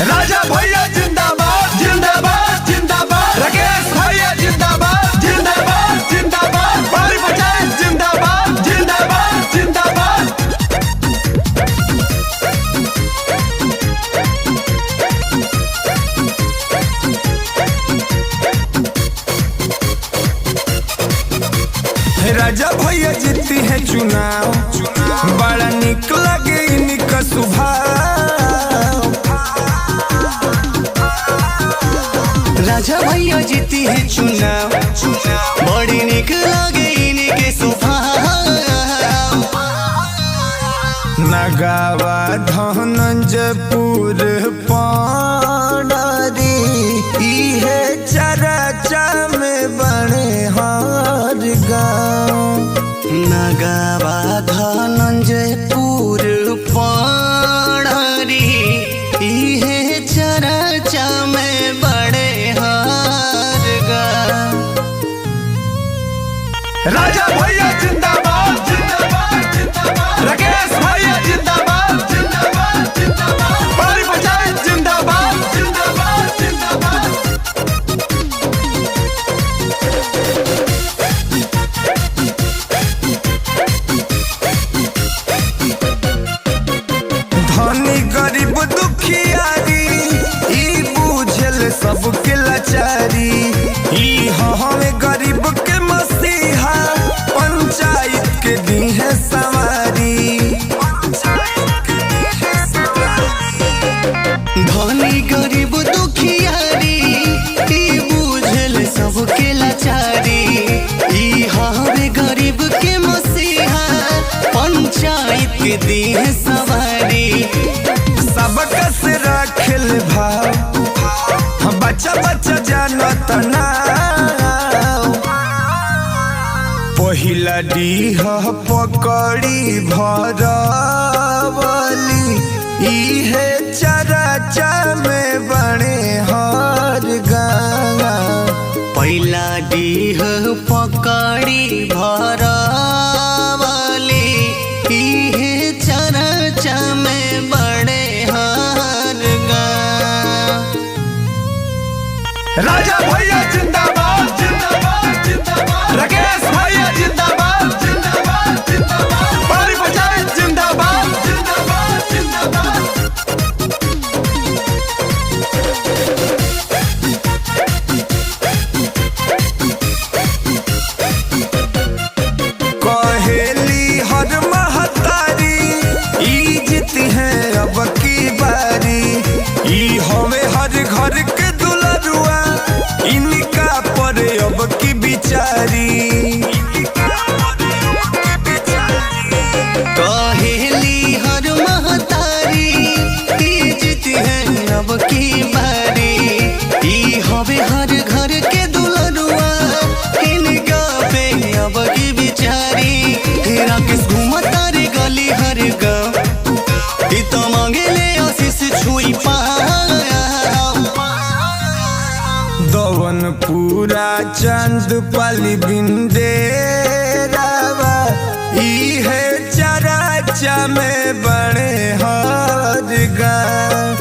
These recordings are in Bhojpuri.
राजा भैया जिंदाबाद जिंदाबाद जिंदाबाद, राकेश भैया जिंदाबाद जिंदाबाद जिंदाबाद, बड़ी पंचायत जिंदाबाद जिंदाबाद जिंदाबाद। राजा भैया जीती है चुनाव, बड़ा निक लगे इनका स्वभाव। राजा भैया जीती है चुनाव, बड़ी निक लगे इनके स्वभाव। नगावा धनंजयपुर पांडारी, इहे चर्चा में बने हर गाँव। नगावा धनंजयपुर पांडारी, इहे चर्चा में बड़े हर गाँव। राजा भैया जिंदाबाद जिंदाबाद जिंदाबाद, राकेश भैया जिंदाबाद जिंदाबाद जिंदाबाद, बड़ी पंचायत जिंदाबाद जिंदाबाद जिंदाबाद। धनी गरीब दुखियारी, ई बुझल सबके लाचारी। ई हमें गरीब के मसीहा, पंचायत के दी है सवारी। धनी गरीब दुखियारी, ई बुझल सबके लाचारी। ई हवे गरीब के मसीहा, पंचायत के दी है सवारी। सबका से रखल भाव, बच्चा बच्चा जानत नाव। पहिला डीह पकड़ी भरवली, इहे चर्चा में बने हर गाँव। पहिला डीह पकड़ी भरवली, इहे चर्चा में बड़े हर गाँव। राजा भैया जिंदाबाद जिंदाबाद जिंदाबाद, राकेश भैया जिंदाबाद जिंदाबाद जिंदाबाद, बड़ी पंचायत जिंदाबाद जिंदाबाद जिंदाबाद। कहेली हर महतारी, ई जीती है अब की बारी। ई हमें हर घर के दुलरुआ, इनका पर अब की बिचारी। कहेली हर महतारी, ई जीती है अब की बारी। ई हवे हर घर के दुलरुआ, इनका पे अब की बिचारी। राकेश घूमता रे गली हर गाँव, ई तो मांगेले आशीष छुई पाँव। दवन पूरा चंद पाली बिंदेरावा, इहे चर्चा में बड़े हर गाँव।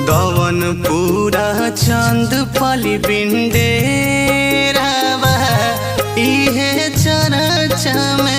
दवन पूरा चंद पाली बिंडेरावा, इहे चर्चा में